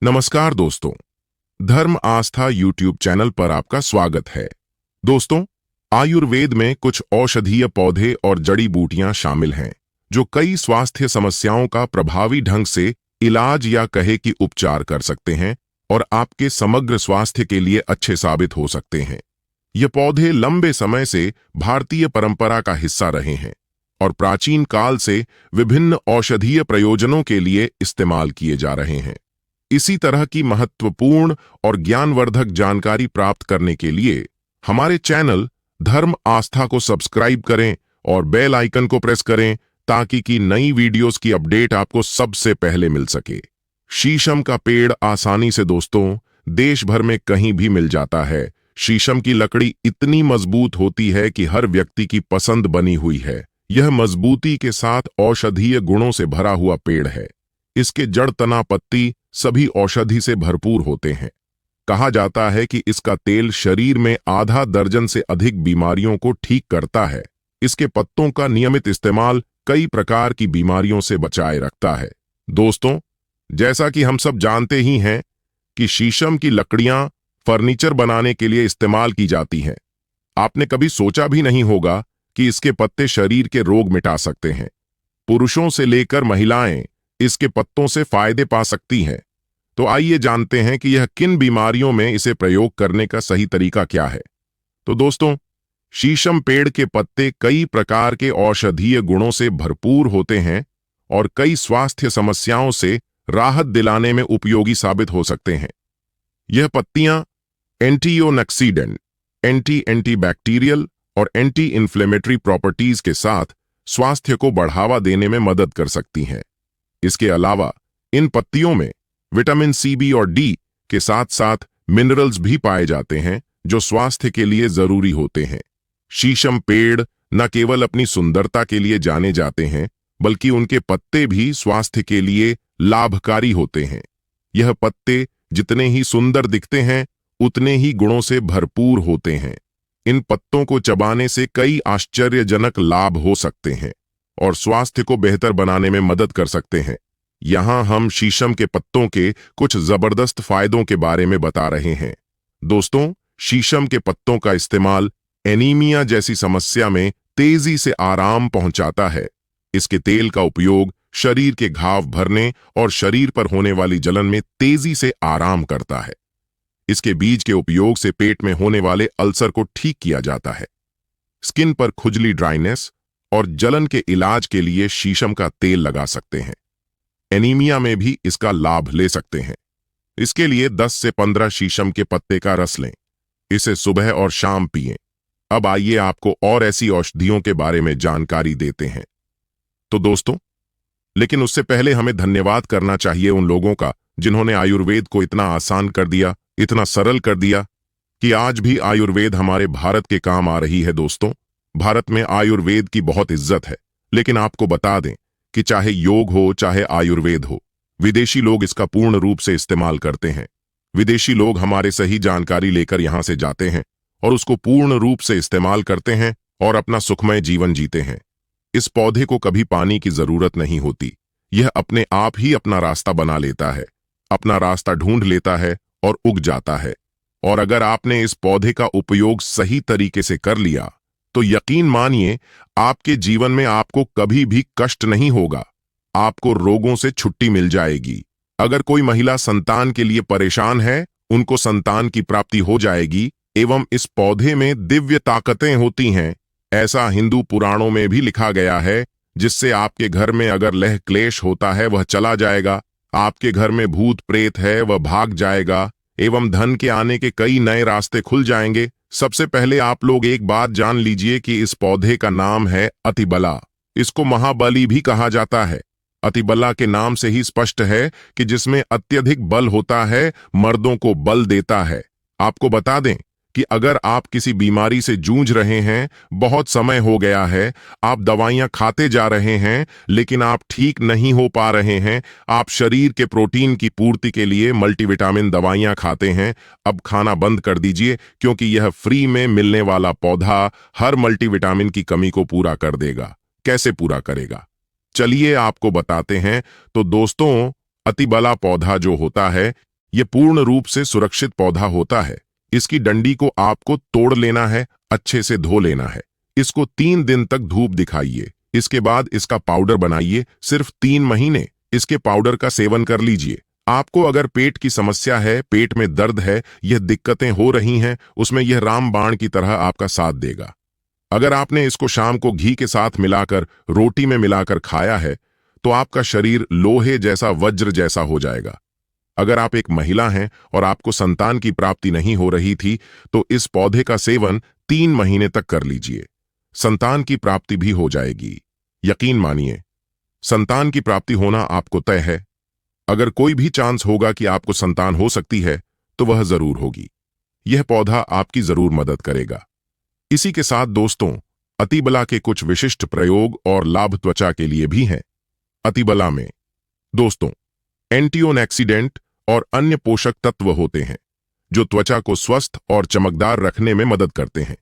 नमस्कार दोस्तों, धर्म आस्था यूट्यूब चैनल पर आपका स्वागत है। दोस्तों, आयुर्वेद में कुछ औषधीय पौधे और जड़ी बूटियां शामिल हैं जो कई स्वास्थ्य समस्याओं का प्रभावी ढंग से इलाज या कहे कि उपचार कर सकते हैं और आपके समग्र स्वास्थ्य के लिए अच्छे साबित हो सकते हैं। ये पौधे लंबे समय से भारतीय परंपरा का हिस्सा रहे हैं और प्राचीन काल से विभिन्न औषधीय प्रयोजनों के लिए इस्तेमाल किए जा रहे हैं। इसी तरह की महत्वपूर्ण और ज्ञानवर्धक जानकारी प्राप्त करने के लिए हमारे चैनल धर्म आस्था को सब्सक्राइब करें और बेल आइकन को प्रेस करें ताकि की नई वीडियोस की अपडेट आपको सबसे पहले मिल सके। शीशम का पेड़ आसानी से दोस्तों देश भर में कहीं भी मिल जाता है। शीशम की लकड़ी इतनी मजबूत होती है कि हर व्यक्ति की पसंद बनी हुई है। यह मजबूती के साथ औषधीय गुणों से भरा हुआ पेड़ है। इसके जड़, तना, पत्ती सभी औषधि से भरपूर होते हैं। कहा जाता है कि इसका तेल शरीर में आधा दर्जन से अधिक बीमारियों को ठीक करता है। इसके पत्तों का नियमित इस्तेमाल कई प्रकार की बीमारियों से बचाए रखता है। दोस्तों, जैसा कि हम सब जानते ही हैं कि शीशम की लकड़ियां फर्नीचर बनाने के लिए इस्तेमाल की जाती हैं। आपने कभी सोचा भी नहीं होगा कि इसके पत्ते शरीर के रोग मिटा सकते हैं। पुरुषों से लेकर महिलाएं इसके पत्तों से फायदे पा सकती हैं। तो आइए जानते हैं कि यह किन बीमारियों में इसे प्रयोग करने का सही तरीका क्या है। तो दोस्तों, शीशम पेड़ के पत्ते कई प्रकार के औषधीय गुणों से भरपूर होते हैं और कई स्वास्थ्य समस्याओं से राहत दिलाने में उपयोगी साबित हो सकते हैं। यह पत्तियां एंटीओक्सीडेंट, एंटीबैक्टीरियल और एंटी इन्फ्लेमेटरी प्रॉपर्टीज के साथ स्वास्थ्य को बढ़ावा देने में मदद कर सकती हैं। इसके अलावा इन पत्तियों में विटामिन सी, बी और डी के साथ साथ मिनरल्स भी पाए जाते हैं जो स्वास्थ्य के लिए जरूरी होते हैं। शीशम पेड़ न केवल अपनी सुंदरता के लिए जाने जाते हैं बल्कि उनके पत्ते भी स्वास्थ्य के लिए लाभकारी होते हैं। यह पत्ते जितने ही सुंदर दिखते हैं उतने ही गुणों से भरपूर होते हैं। इन पत्तों को चबाने से कई आश्चर्यजनक लाभ हो सकते हैं और स्वास्थ्य को बेहतर बनाने में मदद कर सकते हैं। यहां हम शीशम के पत्तों के कुछ जबरदस्त फायदों के बारे में बता रहे हैं। दोस्तों, शीशम के पत्तों का इस्तेमाल एनीमिया जैसी समस्या में तेजी से आराम पहुंचाता है। इसके तेल का उपयोग शरीर के घाव भरने और शरीर पर होने वाली जलन में तेजी से आराम करता है। इसके बीज के उपयोग से पेट में होने वाले अल्सर को ठीक किया जाता है। स्किन पर खुजली, ड्राइनेस और जलन के इलाज के लिए शीशम का तेल लगा सकते हैं। एनीमिया में भी इसका लाभ ले सकते हैं। इसके लिए 10 से 15 शीशम के पत्ते का रस लें। इसे सुबह और शाम पिएं। अब आइए आपको और ऐसी औषधियों के बारे में जानकारी देते हैं। तो दोस्तों, लेकिन उससे पहले हमें धन्यवाद करना चाहिए उन लोगों का जिन्होंने आयुर्वेद को इतना आसान कर दिया, इतना सरल कर दिया कि आज भी आयुर्वेद हमारे भारत के काम आ रही है। दोस्तों, भारत में आयुर्वेद की बहुत इज्जत है, लेकिन आपको बता दें कि चाहे योग हो चाहे आयुर्वेद हो, विदेशी लोग इसका पूर्ण रूप से इस्तेमाल करते हैं। विदेशी लोग हमारे सही जानकारी लेकर यहां से जाते हैं और उसको पूर्ण रूप से इस्तेमाल करते हैं और अपना सुखमय जीवन जीते हैं। इस पौधे को कभी पानी की जरूरत नहीं होती। यह अपने आप ही अपना रास्ता बना लेता है, अपना रास्ता ढूंढ लेता है और उग जाता है। और अगर आपने इस पौधे का उपयोग सही तरीके से कर लिया तो यकीन मानिए आपके जीवन में आपको कभी भी कष्ट नहीं होगा। आपको रोगों से छुट्टी मिल जाएगी। अगर कोई महिला संतान के लिए परेशान है, उनको संतान की प्राप्ति हो जाएगी। एवं इस पौधे में दिव्य ताकतें होती हैं, ऐसा हिंदू पुराणों में भी लिखा गया है, जिससे आपके घर में अगर लह क्लेश होता है वह चला जाएगा। आपके घर में भूत प्रेत है वह भाग जाएगा एवं धन के आने के कई नए रास्ते खुल जाएंगे। सबसे पहले आप लोग एक बात जान लीजिए कि इस पौधे का नाम है अतिबला। इसको महाबली भी कहा जाता है। अतिबला के नाम से ही स्पष्ट है कि जिसमें अत्यधिक बल होता है, मर्दों को बल देता है। आपको बता दें कि अगर आप किसी बीमारी से जूझ रहे हैं, बहुत समय हो गया है, आप दवाइयां खाते जा रहे हैं लेकिन आप ठीक नहीं हो पा रहे हैं, आप शरीर के प्रोटीन की पूर्ति के लिए मल्टीविटामिन दवाइयां खाते हैं, अब खाना बंद कर दीजिए क्योंकि यह फ्री में मिलने वाला पौधा हर मल्टीविटामिन की कमी को पूरा कर देगा। कैसे पूरा करेगा, चलिए आपको बताते हैं। तो दोस्तों, अतिबला पौधा जो होता है यह पूर्ण रूप से सुरक्षित पौधा होता है। इसकी डंडी को आपको तोड़ लेना है, अच्छे से धो लेना है। इसको 3 दिन तक धूप दिखाइए। इसके बाद इसका पाउडर बनाइए। सिर्फ 3 महीने इसके पाउडर का सेवन कर लीजिए। आपको अगर पेट की समस्या है, पेट में दर्द है, यह दिक्कतें हो रही हैं, उसमें यह रामबाण की तरह आपका साथ देगा। अगर आपने इसको शाम को घी के साथ मिलाकर रोटी में मिलाकर खाया है तो आपका शरीर लोहे जैसा, वज्र जैसा हो जाएगा। अगर आप एक महिला हैं और आपको संतान की प्राप्ति नहीं हो रही थी तो इस पौधे का सेवन 3 महीने तक कर लीजिए। संतान की प्राप्ति भी हो जाएगी। यकीन मानिए, संतान की प्राप्ति होना आपको तय है। अगर कोई भी चांस होगा कि आपको संतान हो सकती है तो वह जरूर होगी। यह पौधा आपकी जरूर मदद करेगा। इसी के साथ दोस्तों, अतिबला के कुछ विशिष्ट प्रयोग और लाभ त्वचा के लिए भी हैं। अतिबला में दोस्तों एंटीऑक्सीडेंट और अन्य पोषक तत्व होते हैं जो त्वचा को स्वस्थ और चमकदार रखने में मदद करते हैं।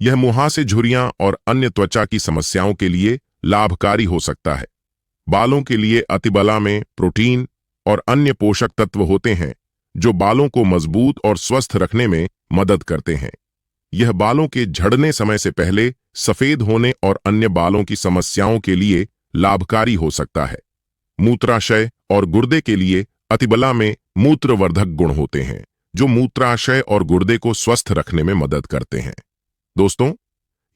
यह मुहासे, झुर्रियां और अन्य त्वचा की समस्याओं के लिए लाभकारी हो सकता है। बालों के लिए अतिबला में प्रोटीन और अन्य पोषक तत्व होते हैं जो बालों को मजबूत और स्वस्थ रखने में मदद करते हैं। यह बालों के झड़ने समय से पहले, सफेद होने और अन्य बालों की समस्याओं के लिए लाभकारी हो सकता है। मूत्राशय और गुर्दे के लिए अतिबला में मूत्रवर्धक गुण होते हैं जो मूत्राशय और गुर्दे को स्वस्थ रखने में मदद करते हैं। दोस्तों,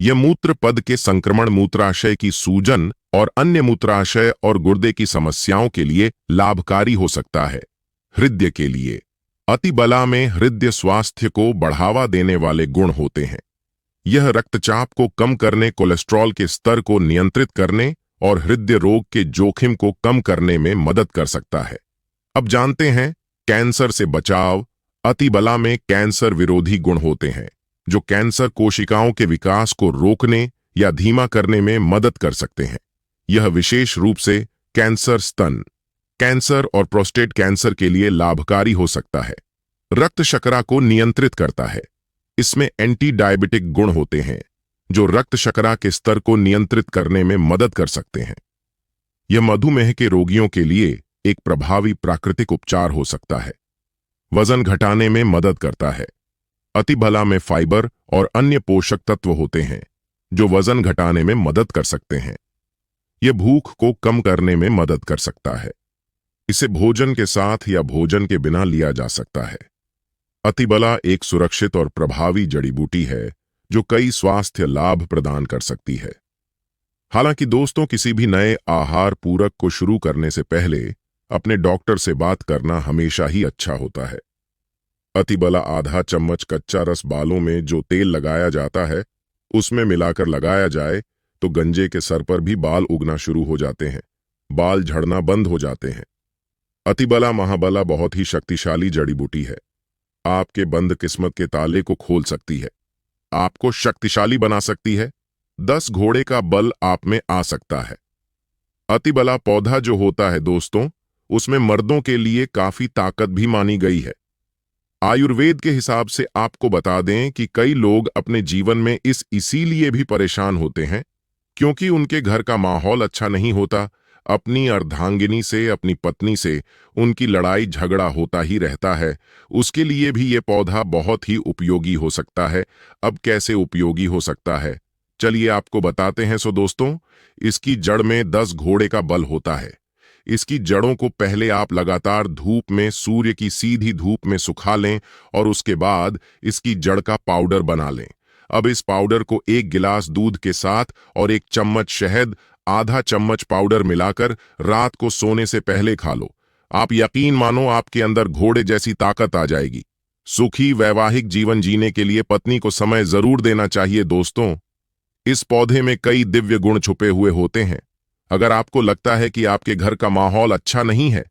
यह मूत्र पद के संक्रमण, मूत्राशय की सूजन और अन्य मूत्राशय और गुर्दे की समस्याओं के लिए लाभकारी हो सकता है। हृदय के लिए अतिबला में हृदय स्वास्थ्य को बढ़ावा देने वाले गुण होते हैं। यह रक्तचाप को कम करने, कोलेस्ट्रॉल के स्तर को नियंत्रित करने और हृदय रोग के जोखिम को कम करने में मदद कर सकता है। अब जानते हैं कैंसर से बचाव। अतिबला में कैंसर विरोधी गुण होते हैं जो कैंसर कोशिकाओं के विकास को रोकने या धीमा करने में मदद कर सकते हैं। यह विशेष रूप से कैंसर, स्तन कैंसर और प्रोस्टेट कैंसर के लिए लाभकारी हो सकता है। रक्त शर्करा को नियंत्रित करता है। इसमें एंटी डायबिटिक गुण होते हैं जो रक्त शर्करा के स्तर को नियंत्रित करने में मदद कर सकते हैं। यह मधुमेह के रोगियों के लिए एक प्रभावी प्राकृतिक उपचार हो सकता है। वजन घटाने में मदद करता है। अतिबला में फाइबर और अन्य पोषक तत्व होते हैं जो वजन घटाने में मदद कर सकते हैं। यह भूख को कम करने में मदद कर सकता है। इसे भोजन के साथ या भोजन के बिना लिया जा सकता है। अतिबला एक सुरक्षित और प्रभावी जड़ी बूटी है जो कई स्वास्थ्य लाभ प्रदान कर सकती है। हालांकि दोस्तों, किसी भी नए आहार पूरक को शुरू करने से पहले अपने डॉक्टर से बात करना हमेशा ही अच्छा होता है। अतिबला आधा चम्मच कच्चा रस बालों में जो तेल लगाया जाता है उसमें मिलाकर लगाया जाए तो गंजे के सर पर भी बाल उगना शुरू हो जाते हैं, बाल झड़ना बंद हो जाते हैं। अतिबला महाबला बहुत ही शक्तिशाली जड़ी बूटी है। आपके बंद किस्मत के ताले को खोल सकती है, आपको शक्तिशाली बना सकती है। 10 घोड़े का बल आप में आ सकता है। अतिबला पौधा जो होता है दोस्तों, उसमें मर्दों के लिए काफी ताकत भी मानी गई है। आयुर्वेद के हिसाब से आपको बता दें कि कई लोग अपने जीवन में इसीलिए भी परेशान होते हैं क्योंकि उनके घर का माहौल अच्छा नहीं होता। अपनी अर्धांगिनी से, अपनी पत्नी से उनकी लड़ाई झगड़ा होता ही रहता है। उसके लिए भी ये पौधा बहुत ही उपयोगी हो सकता है। अब कैसे उपयोगी हो सकता है, चलिए आपको बताते हैं। सो दोस्तों, इसकी जड़ में 10 घोड़े का बल होता है। इसकी जड़ों को पहले आप लगातार धूप में, सूर्य की सीधी धूप में सुखा लें और उसके बाद इसकी जड़ का पाउडर बना लें। अब इस पाउडर को 1 गिलास दूध के साथ और 1 चम्मच शहद, आधा चम्मच पाउडर मिलाकर रात को सोने से पहले खा लो। आप यकीन मानो आपके अंदर घोड़े जैसी ताकत आ जाएगी। सुखी वैवाहिक जीवन जीने के लिए पत्नी को समय जरूर देना चाहिए दोस्तों। इस पौधे में कई दिव्य गुण छुपे हुए होते हैं। अगर आपको लगता है कि आपके घर का माहौल अच्छा नहीं है,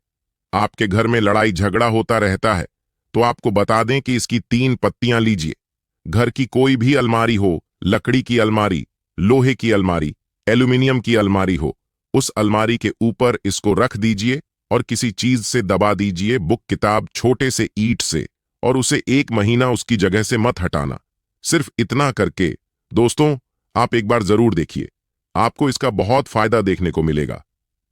आपके घर में लड़ाई झगड़ा होता रहता है, तो आपको बता दें कि इसकी 3 पत्तियां लीजिए। घर की कोई भी अलमारी हो, लकड़ी की अलमारी, लोहे की अलमारी, एल्यूमिनियम की अलमारी हो, उस अलमारी के ऊपर इसको रख दीजिए और किसी चीज से दबा दीजिए, बुक, किताब, छोटे से ईंट से, और उसे 1 महीना उसकी जगह से मत हटाना। सिर्फ इतना करके दोस्तों आप एक बार जरूर देखिए, आपको इसका बहुत फायदा देखने को मिलेगा।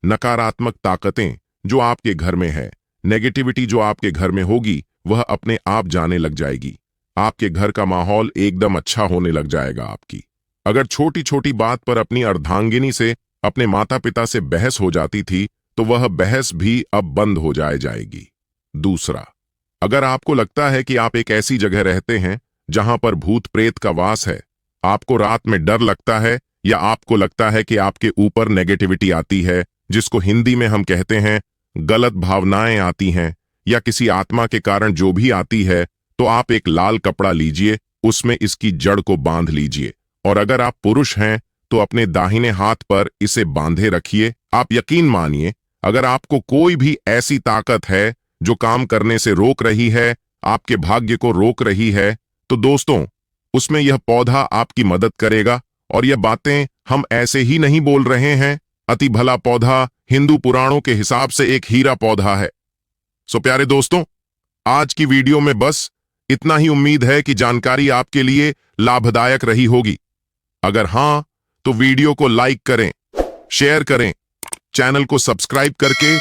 नकारात्मक ताकतें जो आपके घर में है, नेगेटिविटी जो आपके घर में होगी वह अपने आप जाने लग जाएगी। आपके घर का माहौल एकदम अच्छा होने लग जाएगा आपकी। अगर छोटी छोटी बात पर अपनी अर्धांगिनी से, अपने माता पिता से बहस हो जाती थी, तो वह बहस भी अब बंद हो जाएगी। दूसरा, अगर आपको लगता है कि आप एक ऐसी जगह रहते हैं जहां पर भूत प्रेत का वास है, आपको रात में डर लगता है, या आपको लगता है कि आपके ऊपर नेगेटिविटी आती है, जिसको हिंदी में हम कहते हैं गलत भावनाएं आती हैं, या किसी आत्मा के कारण जो भी आती है, तो आप एक लाल कपड़ा लीजिए, उसमें इसकी जड़ को बांध लीजिए, और अगर आप पुरुष हैं तो अपने दाहिने हाथ पर इसे बांधे रखिए। आप यकीन मानिए, अगर आपको कोई भी ऐसी ताकत है जो काम करने से रोक रही है, आपके भाग्य को रोक रही है, तो दोस्तों उसमें यह पौधा आपकी मदद करेगा। और यह बातें हम ऐसे ही नहीं बोल रहे हैं। अति भला पौधा हिंदू पुराणों के हिसाब से एक हीरा पौधा है। सो प्यारे दोस्तों, आज की वीडियो में बस इतना ही। उम्मीद है कि जानकारी आपके लिए लाभदायक रही होगी। अगर हां, तो वीडियो को लाइक करें, शेयर करें, चैनल को सब्सक्राइब करके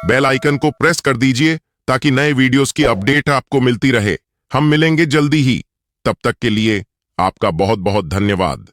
बेल आइकन को प्रेस कर दीजिए ताकि नए वीडियोस की अपडेट आपको मिलती रहे। हम मिलेंगे जल्दी ही। तब तक के लिए आपका बहुत बहुत धन्यवाद।